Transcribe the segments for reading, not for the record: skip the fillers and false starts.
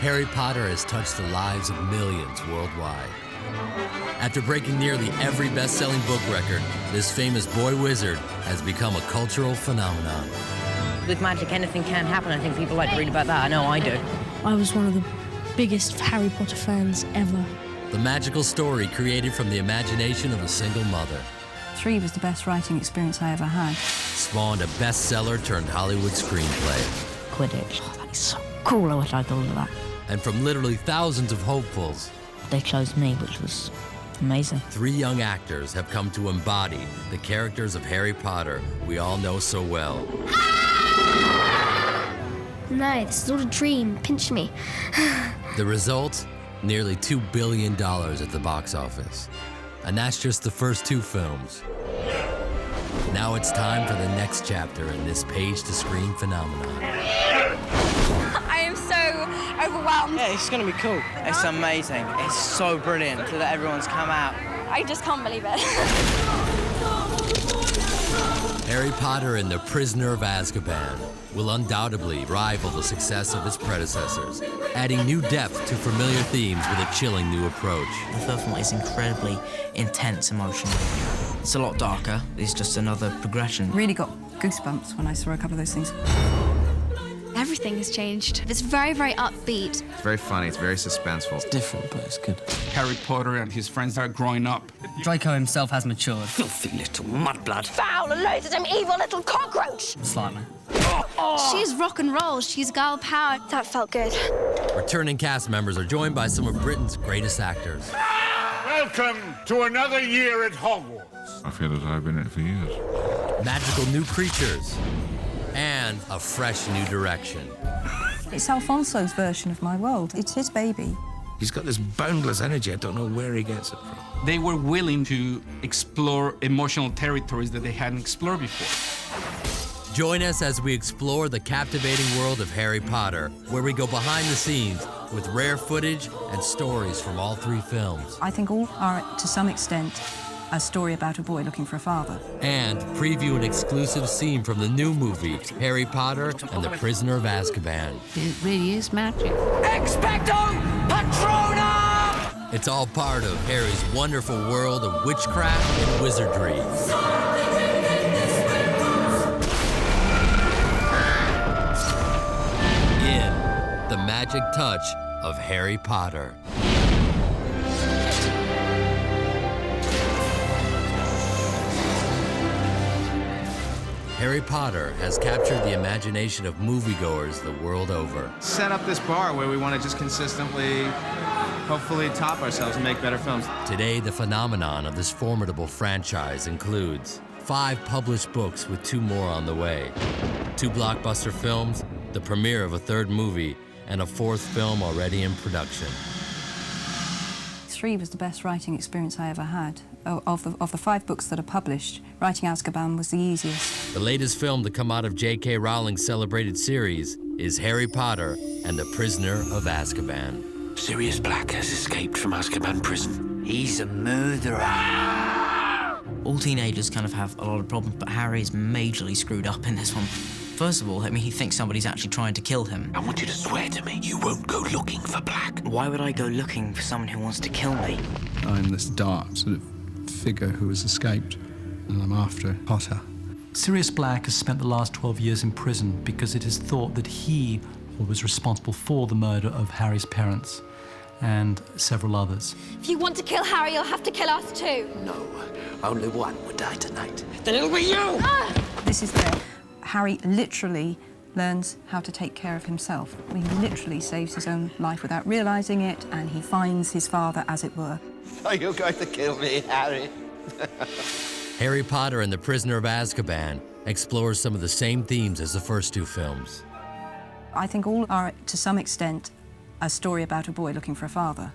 Harry Potter has touched the lives of millions worldwide. After breaking nearly every best-selling book record, this famous boy wizard has become a cultural phenomenon. With magic, anything can happen. I think people like to read about that. I know I do. I was one of the biggest Harry Potter fans ever. The magical story created from the imagination of a single mother 3 was the best writing experience I ever had. spawned a bestseller turned Hollywood screenplay. Quidditch. Oh, that is so cool. I wish I thought of that. And from literally thousands of hopefuls, They chose me, which was amazing. 3 young actors have come to embody the characters of Harry Potter we all know so well. No, this is all a dream. Pinch me. The result? Nearly $2 billion at the box office. And that's just the first 2 films. Now it's time for the next chapter in this page-to-screen phenomenon. I am so overwhelmed. Yeah, it's gonna be cool. It's amazing. It's so brilliant that everyone's come out. I just can't believe it. Harry Potter and the Prisoner of Azkaban will undoubtedly rival the success of its predecessors, adding new depth to familiar themes with a chilling new approach. The first one is incredibly intense emotionally. It's a lot darker. It's just another progression. Really got goosebumps when I saw a couple of those things. Everything has changed. It's very, very upbeat. It's very funny, it's very suspenseful. It's different, but it's good. Harry Potter and his friends are growing up. Draco himself has matured. Filthy little mudblood. Foul and loathsome evil little cockroach. Slightly. She's rock and roll. She's girl power. That felt good. Returning cast members are joined by some of Britain's greatest actors. Welcome to another year at Hogwarts. I feel as I've been in it for years. Magical new creatures, and a fresh new direction. It's Alfonso's version of my world. It's his baby. He's got this boundless energy. I don't know where he gets it from. They were willing to explore emotional territories that they hadn't explored before. Join us as we explore the captivating world of Harry Potter, where we go behind the scenes with rare footage and stories from all 3 films. I think all are, to some extent, a story about a boy looking for a father. And preview an exclusive scene from the new movie, Harry Potter and the Prisoner of Azkaban. It really is magic. Expecto Patronum! It's all part of Harry's wonderful world of witchcraft and wizardry. In the magic touch of Harry Potter. Harry Potter has captured the imagination of moviegoers the world over. Set up this bar where we want to just consistently, hopefully top ourselves and make better films. Today, the phenomenon of this formidable franchise includes 5 published books with 2 more on the way, 2 blockbuster films, the premiere of a 3rd movie, and a 4th film already in production. 3 was the best writing experience I ever had. Of the 5 books that are published, writing Azkaban was the easiest. The latest film to come out of J.K. Rowling's celebrated series is Harry Potter and the Prisoner of Azkaban. Sirius Black has escaped from Azkaban prison. He's a murderer. All teenagers kind of have a lot of problems, but Harry's majorly screwed up in this one. First of all, he thinks somebody's actually trying to kill him. I want you to swear to me you won't go looking for Black. Why would I go looking for someone who wants to kill me? I'm this dark sort of figure who has escaped, and I'm after Potter. Sirius Black has spent the last 12 years in prison because it is thought that he was responsible for the murder of Harry's parents and several others. If you want to kill Harry, you'll have to kill us too. No, only one would die tonight. Then it'll be you! This is where Harry literally learns how to take care of himself. He literally saves his own life without realizing it, and he finds his father, as it were. Are you going to kill me, Harry? Harry Potter and the Prisoner of Azkaban explores some of the same themes as the first 2 films. I think all are, to some extent, a story about a boy looking for a father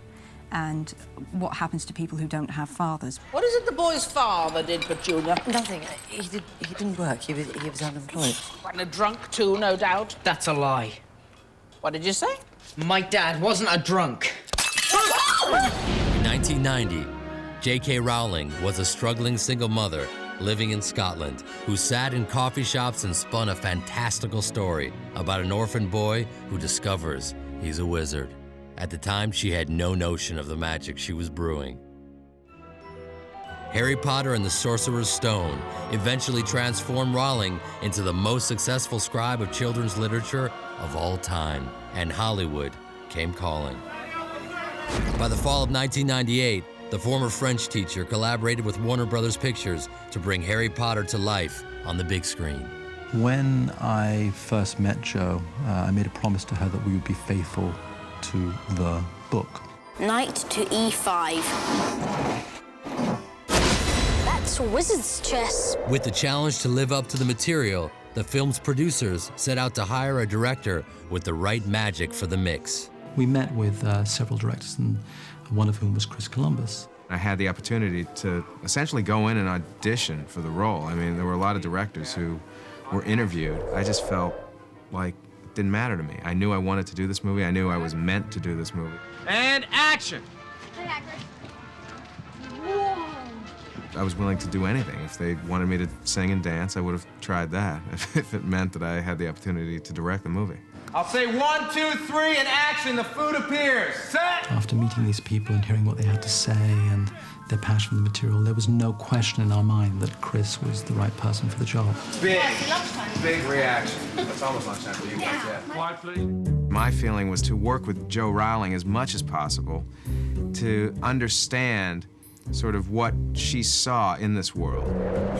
and what happens to people who don't have fathers. What is it the boy's father did, Petunia? Nothing. He didn't work. He was unemployed. And a drunk too, no doubt. That's a lie. What did you say? My dad wasn't a drunk. In 1990, J.K. Rowling was a struggling single mother living in Scotland who sat in coffee shops and spun a fantastical story about an orphan boy who discovers he's a wizard. At the time, she had no notion of the magic she was brewing. Harry Potter and the Sorcerer's Stone eventually transformed Rowling into the most successful scribe of children's literature of all time, and Hollywood came calling. By the fall of 1998, the former French teacher collaborated with Warner Brothers Pictures to bring Harry Potter to life on the big screen. When I first met Jo, I made a promise to her that we would be faithful to the book. Knight to e5. That's wizard's chess. With the challenge to live up to the material, the film's producers set out to hire a director with the right magic for the mix. We met with several directors, and one of whom was Chris Columbus. I had the opportunity to essentially go in and audition for the role. I mean, there were a lot of directors who were interviewed. I just felt like it didn't matter to me. I knew I wanted to do this movie. I knew I was meant to do this movie. And action! I was willing to do anything. If they wanted me to sing and dance, I would have tried that, if it meant that I had the opportunity to direct the movie. I'll say 1, 2, 3, and action. The food appears. Set! After meeting these people and hearing what they had to say and their passion for the material, there was no question in our mind that Chris was the right person for the job. Big reaction. That's almost lunchtime for you guys, yeah. Quiet, please. My feeling was to work with Jo Rowling as much as possible to understand sort of what she saw in this world.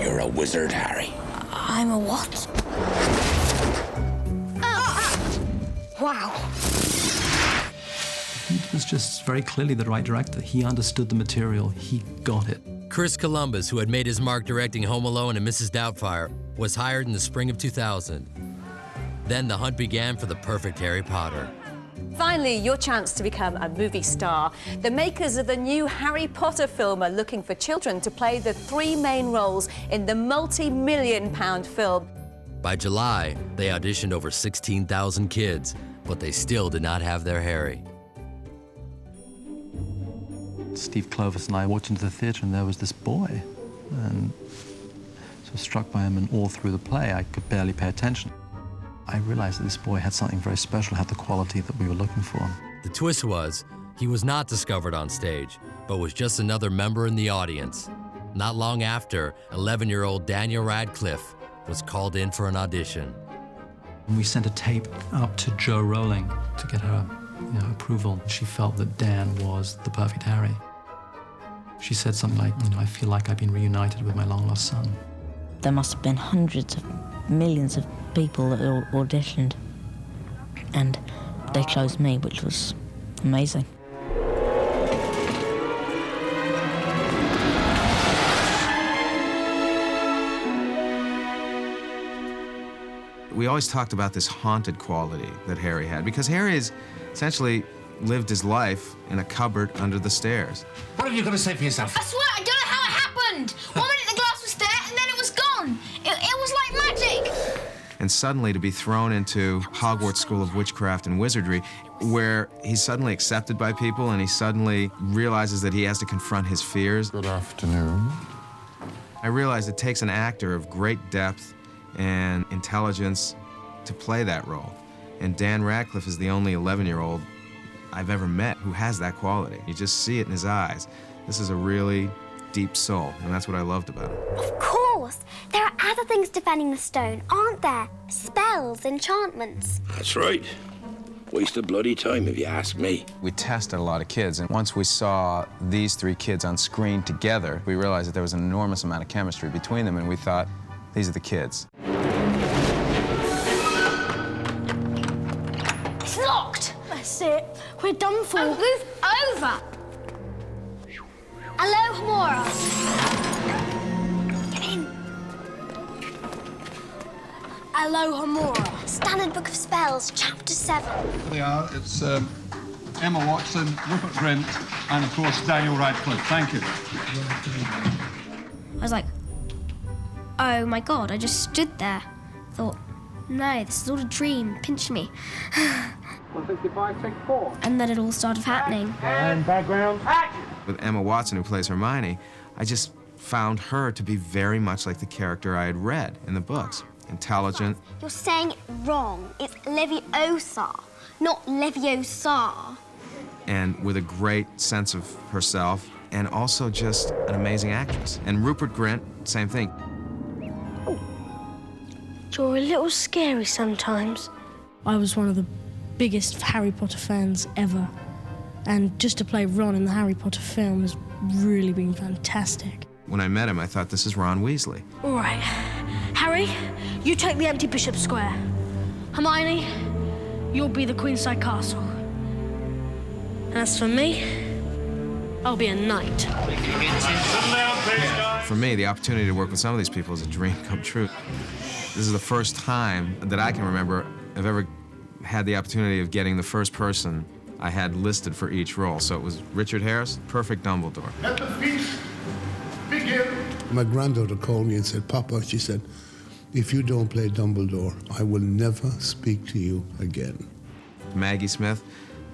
You're a wizard, Harry. I'm a what? Wow. He was just very clearly the right director. He understood the material. He got it. Chris Columbus, who had made his mark directing Home Alone and Mrs. Doubtfire, was hired in the spring of 2000. Then the hunt began for the perfect Harry Potter. Finally, your chance to become a movie star. The makers of the new Harry Potter film are looking for children to play the 3 main roles in the multi-million-pound film. By July, they auditioned over 16,000 kids, but they still did not have their Harry. Steve Clovis and I walked into the theatre and there was this boy, and so I was struck by him, and all through the play I could barely pay attention. I realized that this boy had something very special, had the quality that we were looking for. The twist was, he was not discovered on stage, but was just another member in the audience. Not long after, 11-year-old Daniel Radcliffe was called in for an audition. We sent a tape up to Jo Rowling to get her approval. She felt that Dan was the perfect Harry. She said something like, I feel like I've been reunited with my long-lost son. There must have been hundreds of millions of people that auditioned, and they chose me, which was amazing. We always talked about this haunted quality that Harry had, because Harry has essentially lived his life in a cupboard under the stairs. What are you going to say for yourself? I swear, I don't know how it happened. 1 minute the glass was there, and then it was gone. It was like magic. And suddenly to be thrown into Hogwarts School of Witchcraft and Wizardry, where he's suddenly accepted by people and he suddenly realizes that he has to confront his fears. Good afternoon. I realized it takes an actor of great depth and intelligence to play that role. And Dan Radcliffe is the only 11-year-old I've ever met who has that quality. You just see it in his eyes. This is a really deep soul, and that's what I loved about him. Of course. There are other things defending the stone, aren't there? Spells, enchantments. That's right. Waste of bloody time, if you ask me. We tested a lot of kids, and once we saw these 3 kids on screen together, we realized that there was an enormous amount of chemistry between them, and we thought, these are the kids. It's locked. That's it. We're done for. Oh, move over. Alohomora. Get in. Alohomora. Standard Book of Spells, Chapter 7. There they are. It's Emma Watson, Rupert Grint, and of course Daniel Radcliffe. Thank you. I was like, oh my God, I just stood there. Thought, no, this is all a dream. Pinch me. 155, take 4. And then it all started happening. And background, action! With Emma Watson, who plays Hermione, I just found her to be very much like the character I had read in the books. intelligent, You're saying it wrong. It's Leviosa, not Leviosa. and with a great sense of herself, and also just an amazing actress. And Rupert Grint, same thing. You're a little scary sometimes. I was one of the biggest Harry Potter fans ever. And just to play Ron in the Harry Potter film has really been fantastic. When I met him, I thought, this is Ron Weasley. All right. Harry, you take the empty Bishop Square. Hermione, you'll be the Queenside Castle. And as for me, I'll be a knight. For me, the opportunity to work with some of these people is a dream come true. This is the first time that I can remember I've ever had the opportunity of getting the first person I had listed for each role. So it was Richard Harris, perfect Dumbledore. Let the feast begin. My granddaughter called me and said, Papa, she said, if you don't play Dumbledore, I will never speak to you again. Maggie Smith,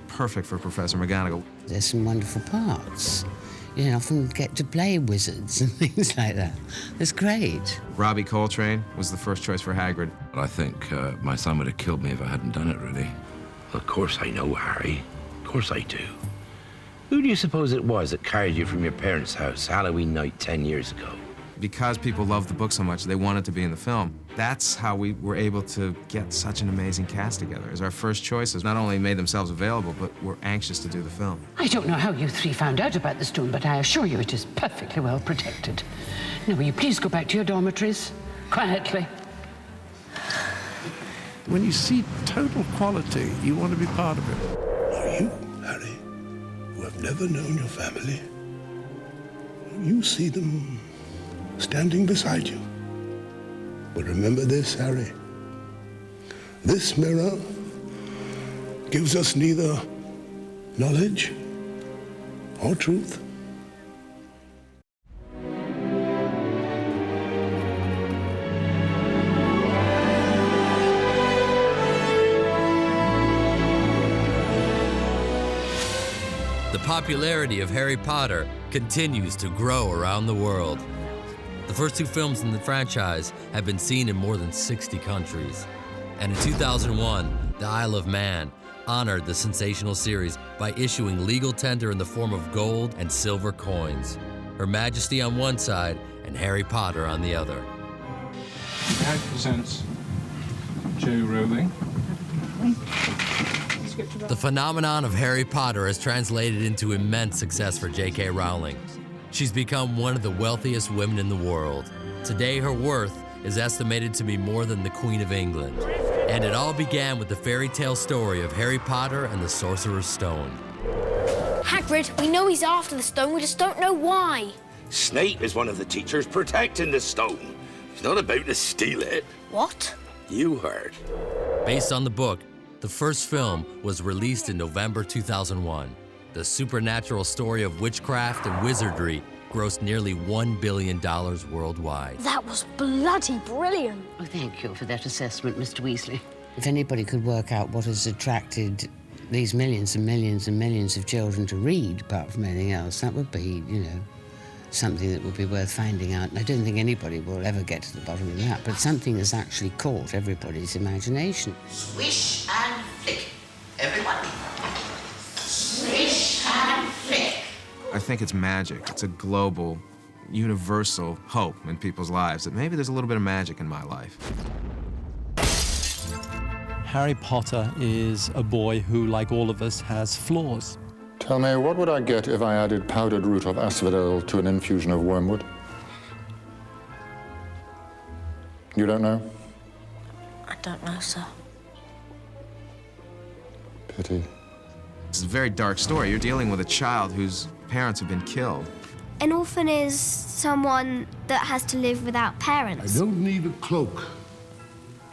perfect for Professor McGonagall. There's some wonderful parts. You know, I often get to play wizards and things like that. It's great. Robbie Coltrane was the first choice for Hagrid. I think my son would have killed me if I hadn't done it, really. Of course I know, Harry. Of course I do. Who do you suppose it was that carried you from your parents' house Halloween night 10 years ago? Because people loved the book so much, they wanted to be in the film. That's how we were able to get such an amazing cast together, as our first choices not only made themselves available, but were anxious to do the film. I don't know how you three found out about the stone, but I assure you it is perfectly well protected. Now, will you please go back to your dormitories? Quietly. When you see total quality, you want to be part of it. Are you, Harry, who have never known your family? You see them standing beside you. But remember this, Harry. This mirror gives us neither knowledge or truth. The popularity of Harry Potter continues to grow around the world. The first two films in the franchise have been seen in more than 60 countries. And in 2001, the Isle of Man honored the sensational series by issuing legal tender in the form of gold and silver coins. Her Majesty on one side and Harry Potter on the other. I present Joe Rowling. The phenomenon of Harry Potter has translated into immense success for J.K. Rowling. She's become one of the wealthiest women in the world. Today, her worth is estimated to be more than the Queen of England. And it all began with the fairy tale story of Harry Potter and the Sorcerer's Stone. Hagrid, we know he's after the stone, we just don't know why. Snape is one of the teachers protecting the stone. He's not about to steal it. What? You heard. Based on the book, the first film was released in November 2001. The supernatural story of witchcraft and wizardry grossed nearly $1 billion worldwide. That was bloody brilliant. Oh, thank you for that assessment, Mr. Weasley. If anybody could work out what has attracted these millions and millions and millions of children to read, apart from anything else, that would be, you know, something that would be worth finding out. And I don't think anybody will ever get to the bottom of that, but something has actually caught everybody's imagination. Swish and flick. Everyone. Swish and flick. I think it's magic. It's a global, universal hope in people's lives that maybe there's a little bit of magic in my life. Harry Potter is a boy who, like all of us, has flaws. Tell me, what would I get if I added powdered root of asphodel to an infusion of wormwood? You don't know? I don't know, sir. Pity. It's a very dark story. You're dealing with a child whose parents have been killed. An orphan is someone that has to live without I parents. don't need a cloak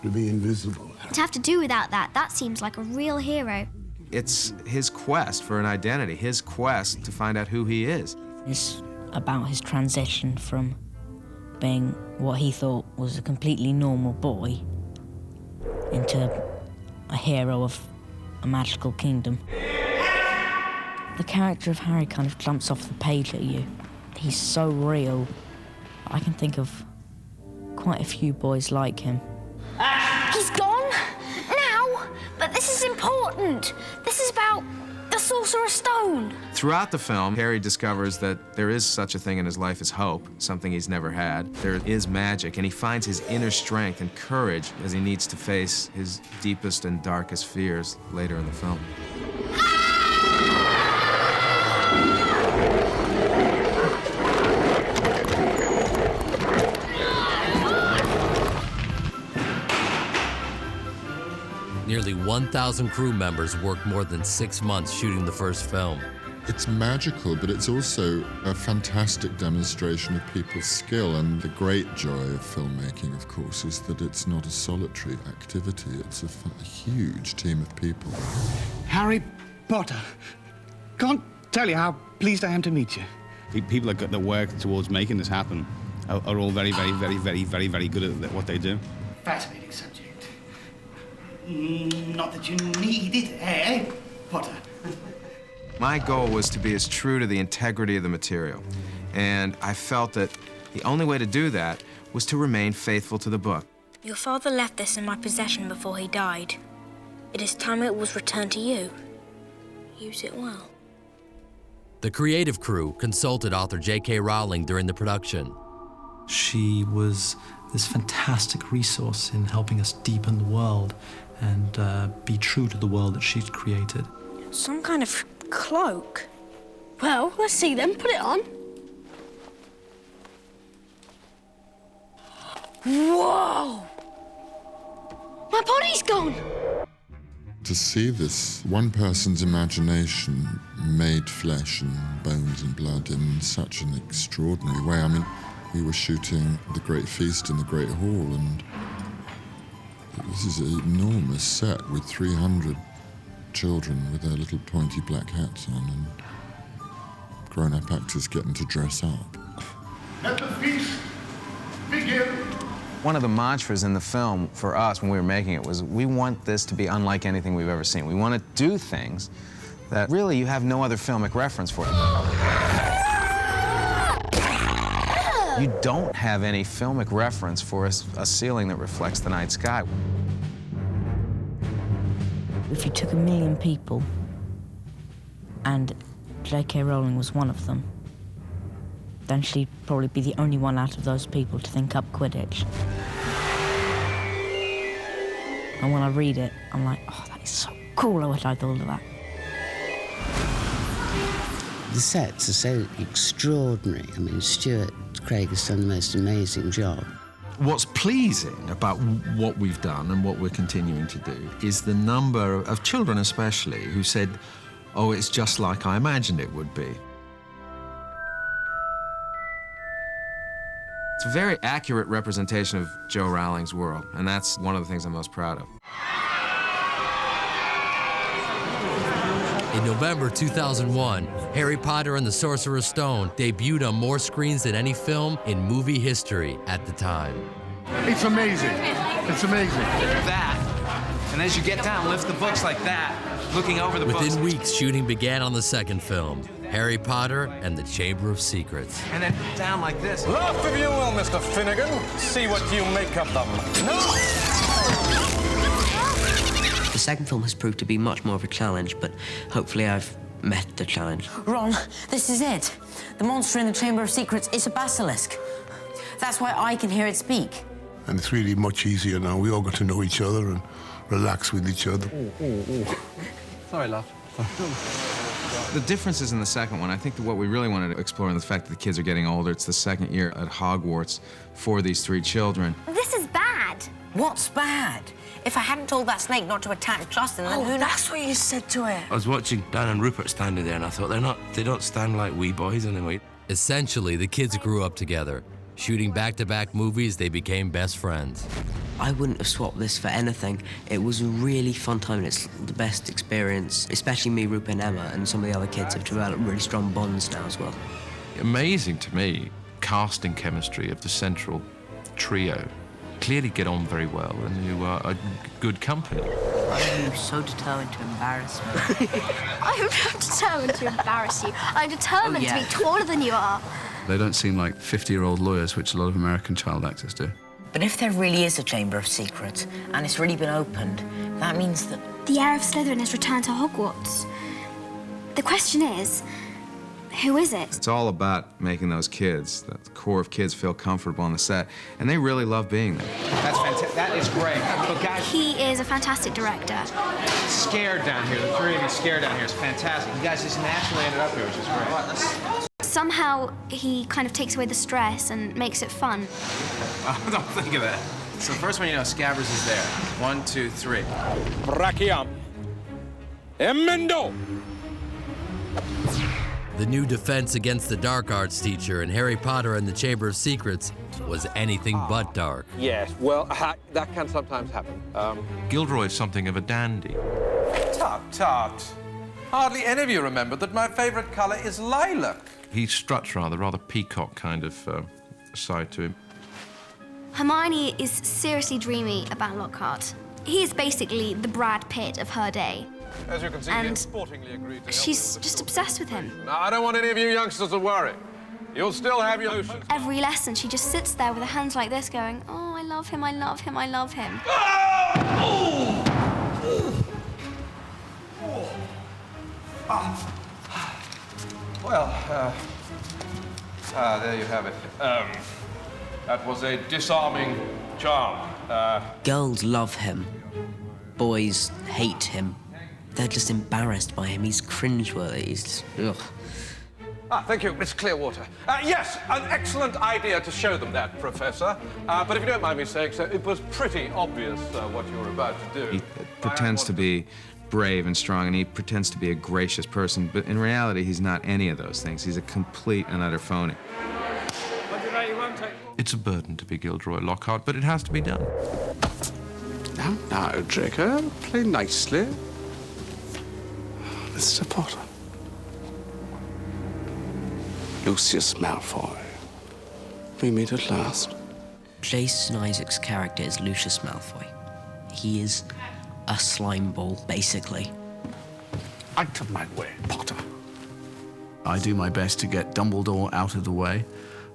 to be invisible. To have to do without that seems like a real hero. It's his quest for an identity, his quest to find out who he is. It's about his transition from being what he thought was a completely normal boy into a hero of a magical kingdom. The character of Harry kind of jumps off the page at you. He's so real. I can think of quite a few boys like him. important. This is about the Sorcerer's Stone. Throughout the film, Harry discovers that there is such a thing in his life as hope, something he's never had. There is magic, and he finds his inner strength and courage as he needs to face his deepest and darkest fears later in the film. Nearly 1,000 crew members worked more than 6 months shooting the first film. It's magical, but it's also a fantastic demonstration of people's skill. And the great joy of filmmaking, of course, is that it's not a solitary activity. It's a huge team of people. Harry Potter. Can't tell you how pleased I am to meet you. The people that work towards making this happen are all very, very, very, very, very, very good at what they do. Fascinating subject. Not that you need it, eh, Potter? My goal was to be as true to the integrity of the material, and I felt that the only way to do that was to remain faithful to the book. Your father left this in my possession before he died. It is time it was returned to you. Use it well. The creative crew consulted author J.K. Rowling during the production. She was this fantastic resource in helping us deepen the world and be true to the world that she'd created. Some kind of cloak. Well, let's see then. Put it on. Whoa! My body's gone! To see this, one person's imagination made flesh and bones and blood in such an extraordinary way. I mean, we were shooting The Great Feast in the Great Hall, and this is an enormous set with 300 children with their little pointy black hats on, and grown-up actors getting to dress up. Let the feast begin. One of the mantras in the film for us when we were making it was, we want this to be unlike anything we've ever seen. We want to do things that really you have no other filmic reference for. You don't have any filmic reference for a ceiling that reflects the night sky. If you took 1 million people, and J.K. Rowling was one of them, then she'd probably be the only one out of those people to think up Quidditch. And when I read it, I'm like, oh, that is so cool. I wish I thought of that. The sets are so extraordinary. I mean, Stuart Craig has done the most amazing job. What's pleasing about what we've done and what we're continuing to do is the number of children especially who said, oh, it's just like I imagined it would be. It's a very accurate representation of Joe Rowling's world, and that's one of the things I'm most proud of. In November 2001, Harry Potter and the Sorcerer's Stone debuted on more screens than any film in movie history at the time. It's amazing. It's amazing. That, and as you get down, lift the books like that, looking over the books. Within weeks, shooting began on the second film, Harry Potter and the Chamber of Secrets. And then down like this. Laugh if you will, Mr. Finnegan. See what you make of them. No! The second film has proved to be much more of a challenge, but hopefully I've met the challenge. Ron, this is it. The monster in the Chamber of Secrets is a basilisk. That's why I can hear it speak. And it's really much easier now. We all got to know each other and relax with each other. Sorry, love. The differences in the second one, I think that what we really wanted to explore is the fact that the kids are getting older. It's the second year at Hogwarts for these 3 children. This is bad. What's bad? If I hadn't told that snake not to attack Justin, then who knows? That's what you said to it. I was watching Dan and Rupert standing there, and I thought, they don't stand like wee boys anyway. Essentially, the kids grew up together. Shooting back-to-back movies, they became best friends. I wouldn't have swapped this for anything. It was a really fun time, and it's the best experience. Especially me, Rupert and Emma, and some of the other kids have developed really strong bonds now as well. Amazing to me, casting chemistry of the central trio. Clearly get on very well, and you are a good company. I'm so determined to embarrass me. I'm not determined to embarrass you. I'm determined to be taller than you are. They don't seem like 50-year-old lawyers, which a lot of American child actors do. But if there really is a Chamber of Secrets, and it's really been opened, That means that... The heir of Slytherin has returned to Hogwarts. The question is, who is it? It's all about making those kids, the core of kids, feel comfortable on the set, and they really love being there. That's fantastic. That is great. But guys, He is a fantastic director. scared down here. The three of you scared down here is fantastic. You guys just naturally ended up here, which is great. Somehow he kind of takes away the stress and makes it fun. Don't think of that. So the first one, you know, Scabbers is there. 1, 2, 3. Brachiam. Emendo. The new defense against the dark arts teacher in Harry Potter and the Chamber of Secrets was anything but dark. Yes, well, that can sometimes happen. Gilderoy is something of a dandy. Tut, tut. Hardly any of you remember that my favorite color is lilac. He struts rather peacock kind of side to him. Hermione is seriously dreamy about Lockhart. He is basically the Brad Pitt of her day. As you can see, And he sportingly agreed to she's just obsessed with him. Now, I don't want any of you youngsters to worry. You'll still have your notions. Every lesson, she just sits there with her hands like this going, oh, I love him, I love him, I love him. Well, there you have it. That was a disarming charm. Girls love him. Boys hate him. They're just embarrassed by him. He's cringeworthy. He's... Ugh. Thank you, Miss Clearwater. Yes, an excellent idea to show them that, Professor. But if you don't mind me saying so, it was pretty obvious what you were about to do. He pretends to be brave and strong, and he pretends to be a gracious person, but in reality, he's not any of those things. He's a complete and utter phony. It's a burden to be Gilderoy Lockhart, but it has to be done. Now, Draco, play nicely. Mr. Potter. Lucius Malfoy. We meet at last. Jason Isaac's character is Lucius Malfoy. He is a slime ball, basically. Out of my way, Potter. I do my best to get Dumbledore out of the way.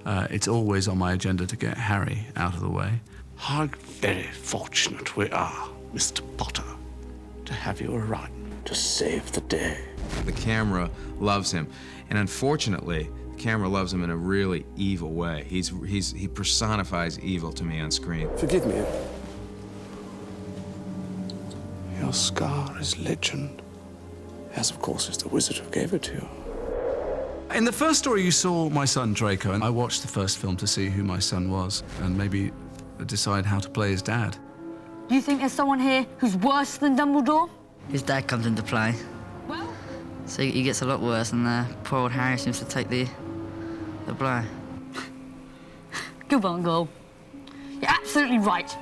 It's always on my agenda to get Harry out of the way. How very fortunate we are, Mr. Potter, to have you around to save the day. The camera loves him, and unfortunately, the camera loves him in a really evil way. He personifies evil to me on screen. Forgive me. Your scar is legend, as of course is the wizard who gave it to you. In the first story, you saw my son Draco, and I watched the first film to see who my son was and maybe decide how to play his dad. Do you think there's someone here who's worse than Dumbledore? His dad comes into play. So he gets a lot worse, and poor old Harry seems to take the blow. Good one, girl. You're absolutely right.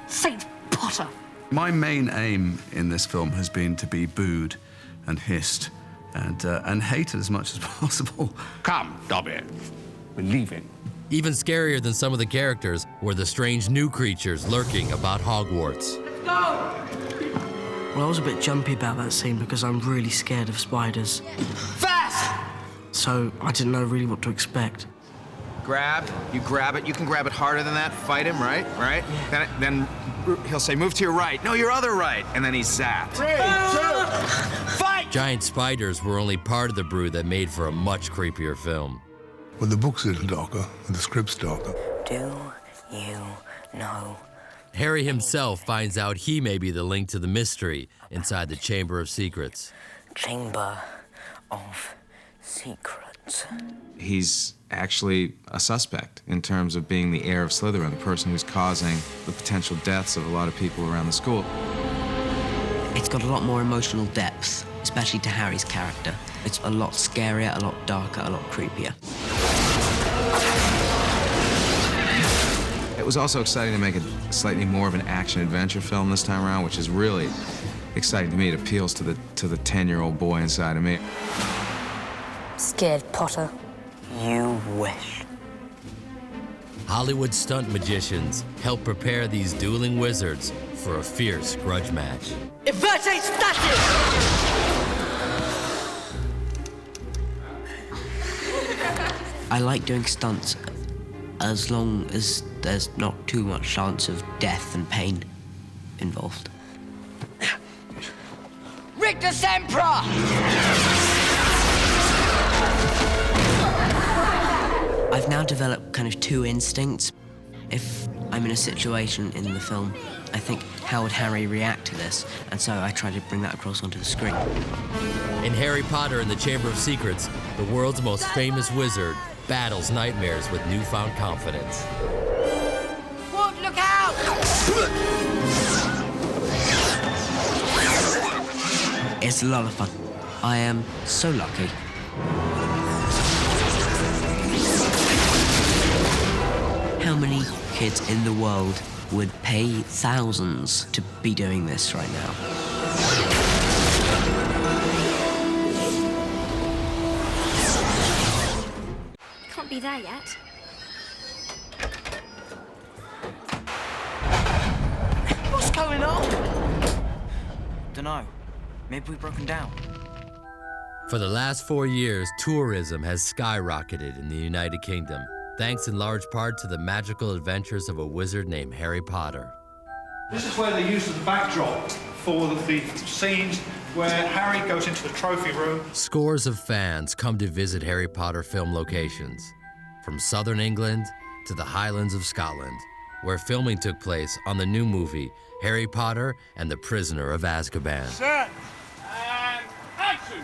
Saint Potter. My main aim in this film has been to be booed and hissed and hated as much as possible. Come, Dobby. We're leaving. Even scarier than some of the characters were the strange new creatures lurking about Hogwarts. Let's go! Well, I was a bit jumpy about that scene because I'm really scared of spiders. Fast! So I didn't know really what to expect. Grab, you grab it. You can grab it harder than that. Fight him, right? Right? Then he'll say, move to your right. No, your other right. And then he's zapped. 3, 2, fight! Giant spiders were only part of the brew that made for a much creepier film. Well, the book's a little darker, and the script's darker. Do you know? Harry himself finds out he may be the link to the mystery inside the Chamber of Secrets. Chamber of Secrets. He's actually a suspect in terms of being the heir of Slytherin, the person who's causing the potential deaths of a lot of people around the school. It's got a lot more emotional depth, especially to Harry's character. It's a lot scarier, a lot darker, a lot creepier. It was also exciting to make a slightly more of an action-adventure film this time around, which is really exciting to me. It appeals to the 10-year-old boy inside of me. Scared, Potter? You wish. Hollywood stunt magicians help prepare these dueling wizards for a fierce grudge match. Inverte status! I like doing stunts as long as there's not too much chance of death and pain involved. Invictus Emperor! I've now developed kind of two instincts. If I'm in a situation in the film, I think, how would Harry react to this? And so I try to bring that across onto the screen. In Harry Potter and the Chamber of Secrets, the world's most famous wizard battles nightmares with newfound confidence. Wood, look out! It's a lot of fun. I am so lucky. How many kids in the world would pay thousands to be doing this right now? Can't be there yet. What's going on? Dunno. Maybe we've broken down. For the last 4 years, tourism has skyrocketed in the United Kingdom, thanks in large part to the magical adventures of a wizard named Harry Potter. This is where they use the backdrop for the scenes where Harry goes into the trophy room. Scores of fans come to visit Harry Potter film locations, from southern England to the Highlands of Scotland, where filming took place on the new movie, Harry Potter and the Prisoner of Azkaban. Set and action!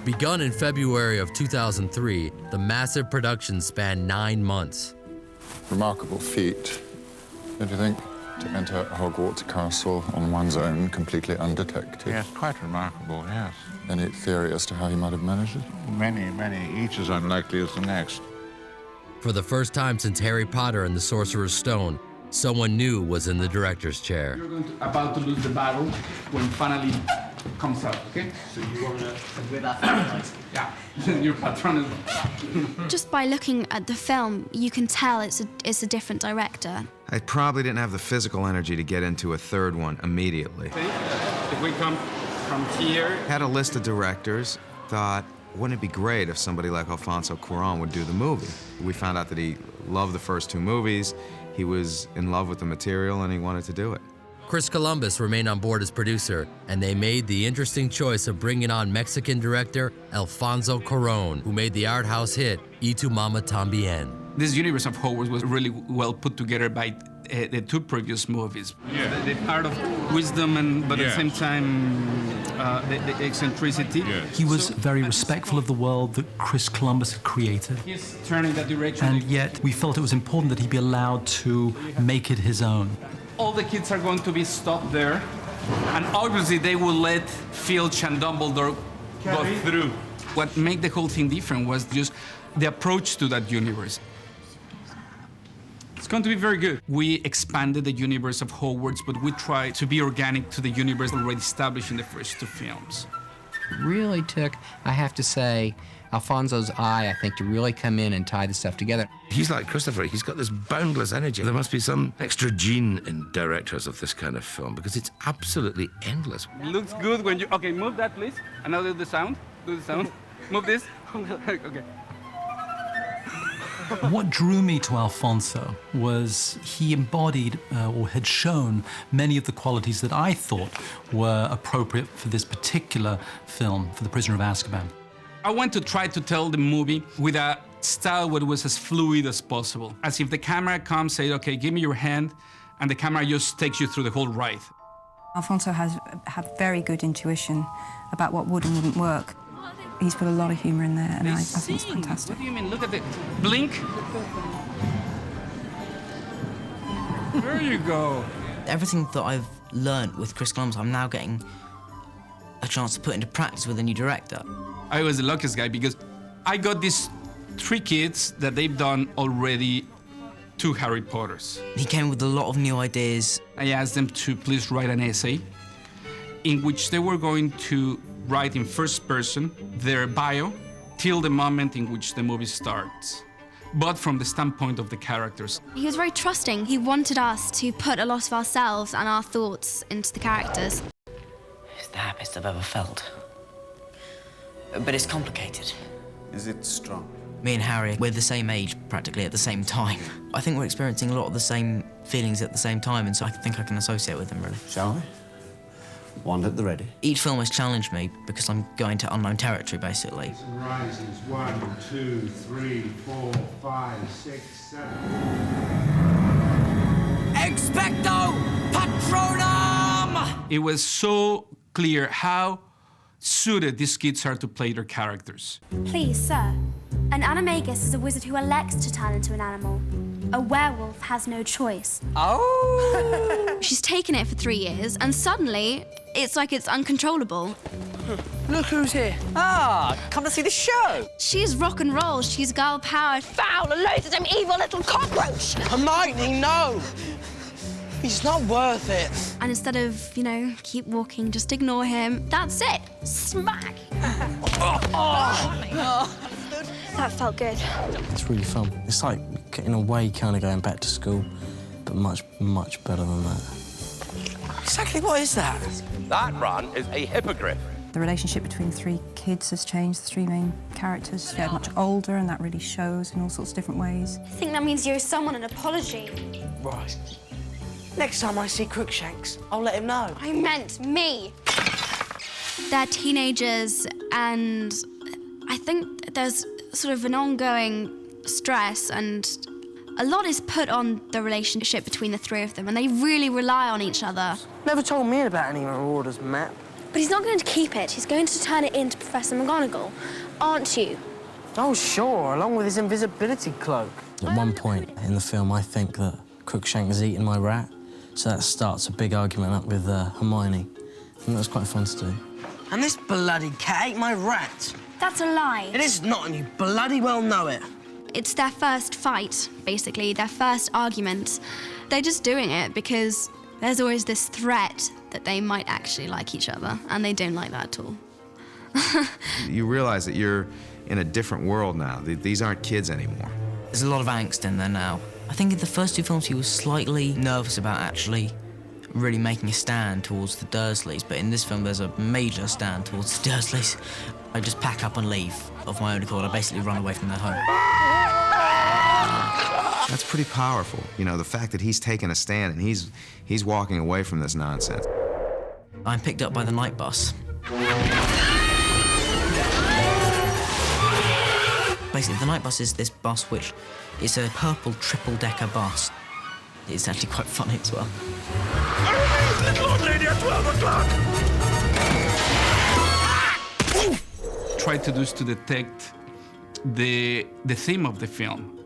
Begun in February of 2003, the massive production spanned 9 months. Remarkable feat, don't you think? To enter Hogwarts Castle on one's own, completely undetected. Yes, quite remarkable, yes. Any theory as to how he might have managed it? Many, many, each as unlikely as the next. For the first time since Harry Potter and the Sorcerer's Stone, someone new was in the director's chair. You're about to lose the battle when finally comes out, okay? So you want to... With that finalized. Yeah, your patron is... Just by looking at the film, you can tell it's a different director. I probably didn't have the physical energy to get into a third one immediately. If we come from here... Had a list of directors, thought, wouldn't it be great if somebody like Alfonso Cuarón would do the movie? We found out that he loved the first 2 movies, he was in love with the material, and he wanted to do it. Chris Columbus remained on board as producer, and they made the interesting choice of bringing on Mexican director Alfonso Cuarón, who made the art house hit Y Tu Mama Tambien. This universe of Hogwarts was really well put together by the 2 previous movies. Yeah. The part of wisdom, but at the same time, the eccentricity. He was very respectful of the world that Chris Columbus had created. He's turning that direction. And yet, we felt it was important that he be allowed to make it his own. All the kids are going to be stopped there, and obviously they will let Filch and Dumbledore go through. What made the whole thing different was just the approach to that universe. It's going to be very good. We expanded the universe of Hogwarts, but we tried to be organic to the universe already established in the first 2 films. Really took, I have to say, Alfonso's eye, I think, to really come in and tie the stuff together. He's like Christopher. He's got this boundless energy. There must be some extra gene in directors of this kind of film because it's absolutely endless. It looks good when you... Okay, move that, please. And now do the sound. Do the sound. Move this. Okay. What drew me to Alfonso was he embodied or had shown many of the qualities that I thought were appropriate for this particular film, for The Prisoner of Azkaban. I want to try to tell the movie with a style where it was as fluid as possible. As if the camera comes, say, okay, give me your hand, and the camera just takes you through the whole ride. Alfonso has had very good intuition about what would and wouldn't work. He's put a lot of humour in there, and I think it's fantastic. What do you mean? Look at the blink. There you go. Everything that I've learned with Chris Columbus, I'm now getting a chance to put into practice with a new director. I was the luckiest guy because I got these 3 kids that they've done already 2 Harry Potters. He came with a lot of new ideas. I asked them to please write an essay in which they were going to write in first person their bio till the moment in which the movie starts, but from the standpoint of the characters. He was very trusting. He wanted us to put a lot of ourselves and our thoughts into the characters. It's the happiest I've ever felt. But it's complicated. Is it strong? Me and Harry, we're the same age practically at the same time. I think we're experiencing a lot of the same feelings at the same time, and so I think I can associate with them, really. Shall we? One at the ready. Each film has challenged me because I'm going to unknown territory, basically. Rises 1, 2, 3, 4, 5, 6, 7. Expecto Patronum! It was so clear how suited these kids are to play their characters. Please, sir. An animagus is a wizard who elects to turn into an animal. A werewolf has no choice. Oh! She's taken it for 3 years, and suddenly, it's like it's uncontrollable. Look who's here. Ah, come to see the show. She's rock and roll. She's girl power. Foul and loathsome evil little cockroach! Hermione, no! He's not worth it. And instead of, you know, keep walking, just ignore him. That's it. Smack! That felt good. It's really fun. It's like, in a way, kind of going back to school, but much, much better than that. Exactly what is that? That run is a hippogriff. The relationship between the 3 kids has changed, the 3 main characters. They're much older, and that really shows in all sorts of different ways. I think that means you owe someone an apology. Right. Next time I see Crookshanks, I'll let him know. I meant me. They're teenagers, and I think there's sort of an ongoing stress, and a lot is put on the relationship between the 3 of them, and they really rely on each other. Never told me about any marauders, Matt. But he's not going to keep it. He's going to turn it into Professor McGonagall, aren't you? Oh, sure, along with his invisibility cloak. At one point in the film, I think that Crookshanks has eaten my rat, so that starts a big argument up with Hermione. I think that was quite fun to do. And this bloody cat ate my rat. That's a lie. It is not, and you bloody well know it. It's their first fight, basically, their first argument. They're just doing it because there's always this threat that they might actually like each other, and they don't like that at all. You realize that you're in a different world now. These aren't kids anymore. There's a lot of angst in there now. I think in the first 2 films he was slightly nervous about actually really making a stand towards the Dursleys, but in this film there's a major stand towards the Dursleys. I just pack up and leave of my own accord. I basically run away from their home. That's pretty powerful. You know, the fact that he's taking a stand and he's walking away from this nonsense. I'm picked up by the night bus. Basically, the night bus is this bus which is a purple triple-decker bus. It's actually quite funny as well. Little old lady at 12 o'clock! Tried to do is to detect the theme of the film.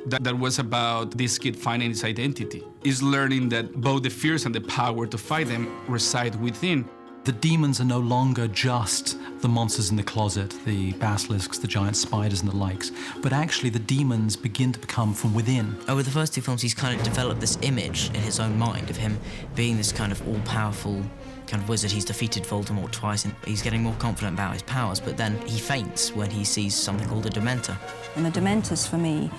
That was about this kid finding his identity. Is learning that both the fears and the power to fight them reside within. The demons are no longer just the monsters in the closet, the basilisks, the giant spiders and the likes, but actually the demons begin to become from within. Over the first 2 films, he's kind of developed this image in his own mind of him being this kind of all-powerful kind of wizard. He's defeated Voldemort twice, and he's getting more confident about his powers, but then he faints when he sees something called a Dementor. And the Dementors, for me,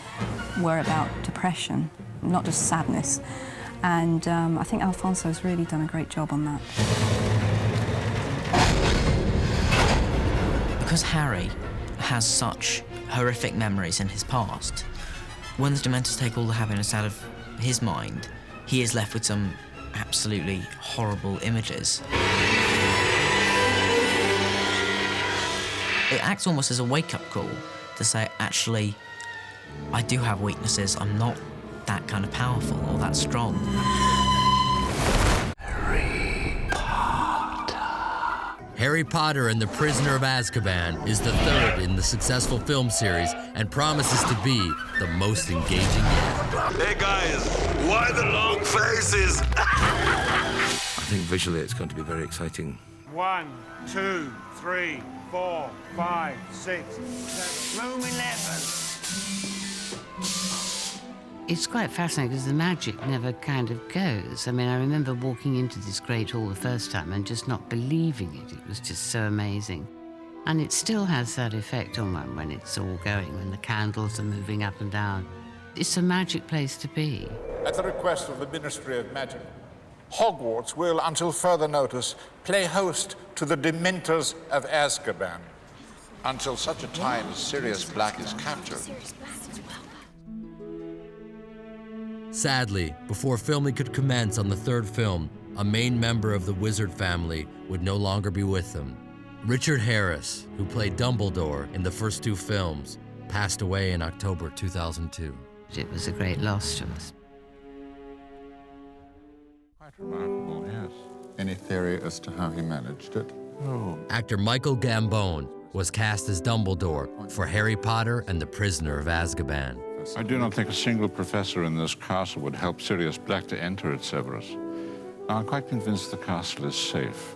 were about depression, not just sadness. And I think Alfonso's really done a great job on that. Because Harry has such horrific memories in his past, when the Dementors take all the happiness out of his mind, he is left with some absolutely horrible images. It acts almost as a wake-up call to say, actually, I do have weaknesses. I'm not that kind of powerful or that strong. Harry Potter and the Prisoner of Azkaban is the 3rd in the successful film series and promises to be the most engaging yet. Hey guys, why the long faces? I think visually it's going to be very exciting. 1, 2, 3, 4, 5, 6, 7. Room 11. It's quite fascinating because the magic never kind of goes. I mean, I remember walking into this great hall the first time and just not believing it. It was just so amazing. And it still has that effect on one when it's all going, when the candles are moving up and down. It's a magic place to be. At the request of the Ministry of Magic, Hogwarts will, until further notice, play host to the Dementors of Azkaban, until such a time as Sirius Black is captured. Sadly, before filming could commence on the 3rd film, a main member of the wizard family would no longer be with them. Richard Harris, who played Dumbledore in the first two films, passed away in October 2002. It was a great loss to us. Quite remarkable, yes. Any theory as to how he managed it? Oh. Actor Michael Gambon was cast as Dumbledore for Harry Potter and the Prisoner of Azkaban. I do not think a single professor in this castle would help Sirius Black to enter it, Severus. Now, I'm quite convinced the castle is safe,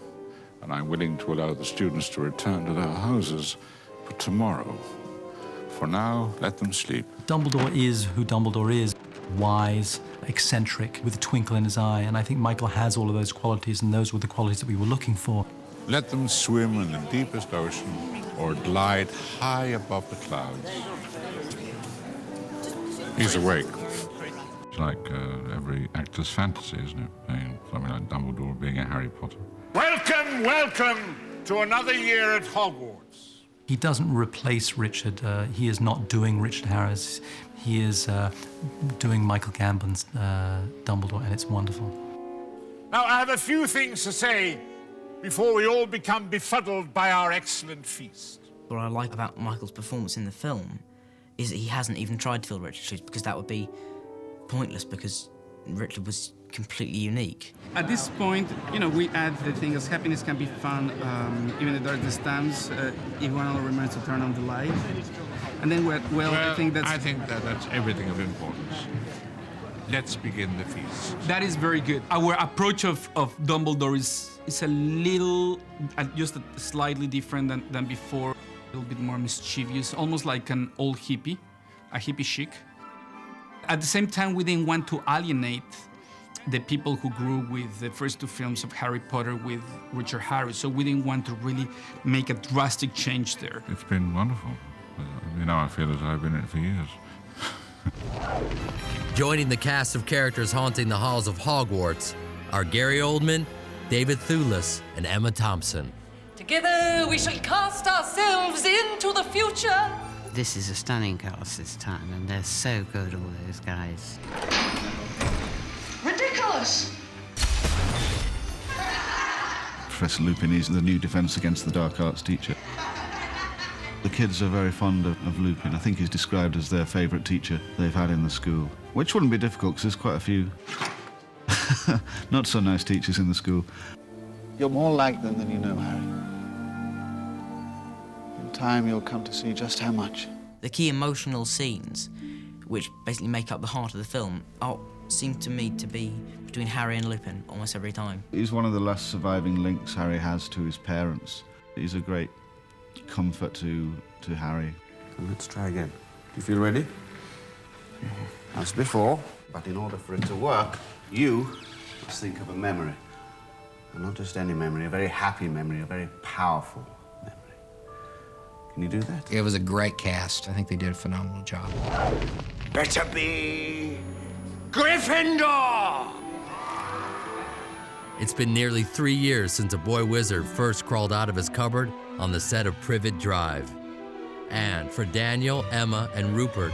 and I'm willing to allow the students to return to their houses for tomorrow. For now, let them sleep. Dumbledore is who Dumbledore is. Wise, eccentric, with a twinkle in his eye, and I think Michael has all of those qualities, and those were the qualities that we were looking for. Let them swim in the deepest ocean or glide high above the clouds. He's awake. It's like every actor's fantasy, isn't it? Something like Dumbledore being a Harry Potter. Welcome, welcome to another year at Hogwarts. He doesn't replace Richard. He is not doing Richard Harris. He is doing Michael Gambon's Dumbledore, and it's wonderful. Now, I have a few things to say before we all become befuddled by our excellent feast. What I like about Michael's performance in the film is that he hasn't even tried to fill Richard's shoes, because that would be pointless, because Richard was completely unique. At this point, you know, we add the thing as happiness can be found even in the darkest times if one only remembers to turn on the light. And then, I think that's everything of importance. Let's begin the feast. That is very good. Our approach of Dumbledore is a little, just slightly different than before. A little bit more mischievous, almost like an old hippie, a hippie chic. At the same time, we didn't want to alienate the people who grew with the first two films of Harry Potter with Richard Harris, so we didn't want to really make a drastic change there. It's been wonderful. You know, I feel as though I've been in it for years. Joining the cast of characters haunting the halls of Hogwarts are Gary Oldman, David Thewlis, and Emma Thompson. Together we shall cast ourselves into the future. This is a stunning cast this time, and they're so good, all those guys. Ridiculous! Professor Lupin is the new Defence Against the Dark Arts teacher. The kids are very fond of Lupin. I think he's described as their favourite teacher they've had in the school, which wouldn't be difficult because there's quite a few not so nice teachers in the school. You're more like them than you know, Harry. In time, you'll come to see just how much. The key emotional scenes, which basically make up the heart of the film, seem to me to be between Harry and Lupin almost every time. He's one of the last surviving links Harry has to his parents. He's a great comfort to Harry. Let's try again. Do you feel ready? As before, but in order for it to work, you must think of a memory. And not just any memory, a very happy memory, a very powerful memory. Can you do that? It was a great cast. I think they did a phenomenal job. Better be Gryffindor! It's been nearly 3 years since a boy wizard first crawled out of his cupboard on the set of Privet Drive. And for Daniel, Emma, and Rupert,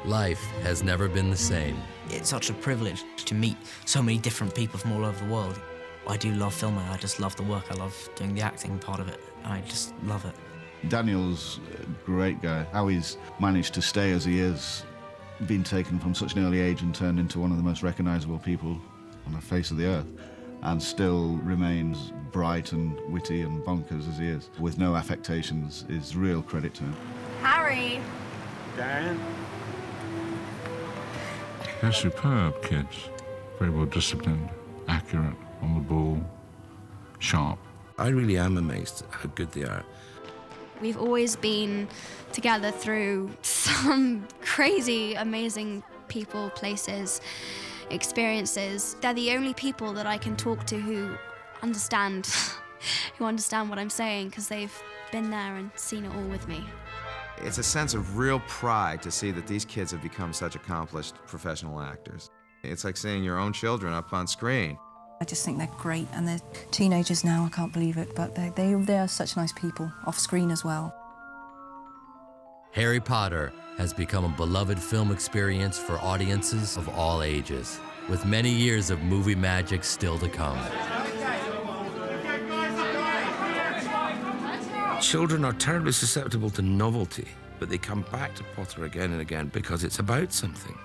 life has never been the same. It's such a privilege to meet so many different people from all over the world. I do love filming. I just love the work. I love doing the acting part of it. I just love it. Daniel's a great guy. How he's managed to stay as he is, been taken from such an early age and turned into one of the most recognisable people on the face of the earth, and still remains bright and witty and bonkers as he is, with no affectations, is real credit to him. Harry. Dan? They're superb kids. Very well disciplined, accurate, on the ball, sharp. I really am amazed at how good they are. We've always been together through some crazy, amazing people, places, experiences. They're the only people that I can talk to who understand what I'm saying, because they've been there and seen it all with me. It's a sense of real pride to see that these kids have become such accomplished professional actors. It's like seeing your own children up on screen. I just think they're great, and they're teenagers now, I can't believe it, but they are such nice people, off screen as well. Harry Potter has become a beloved film experience for audiences of all ages. with many years of movie magic still to come. Children are terribly susceptible to novelty, but they come back to Potter again and again because it's about something.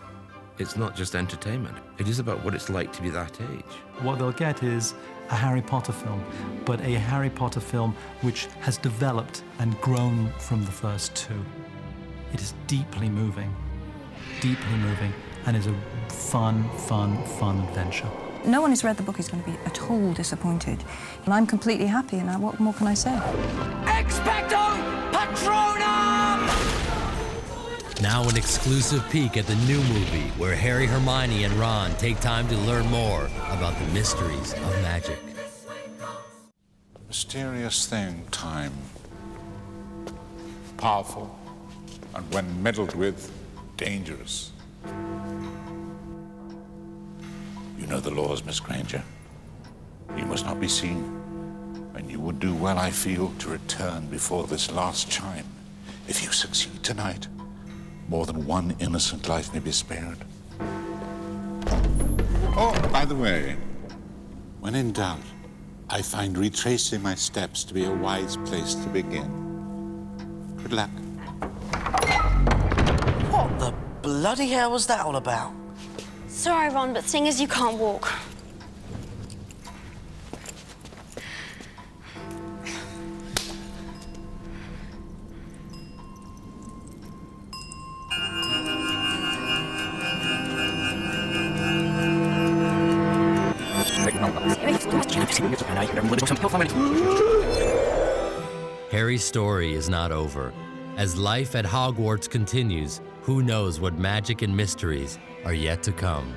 It's not just entertainment. It is about what it's like to be that age. What they'll get is a Harry Potter film, but a Harry Potter film which has developed and grown from the first two. It is deeply moving, and is a fun adventure. No one who's read the book is going to be at all disappointed. And I'm completely happy, and what more can I say? Expecto Patronum! Now an exclusive peek at the new movie where Harry, Hermione, and Ron take time to learn more about the mysteries of magic. Mysterious thing, time. Powerful, and when meddled with, dangerous. You know the laws, Miss Granger. You must not be seen, and you would do well, I feel, to return before this last chime. If you succeed tonight, more than one innocent life may be spared. Oh, by the way, when in doubt, I find retracing my steps to be a wise place to begin. Good luck. What the bloody hell was that all about? Sorry, Ron, but seeing as you can't walk. Harry's story is not over. As life at Hogwarts continues, who knows what magic and mysteries are yet to come.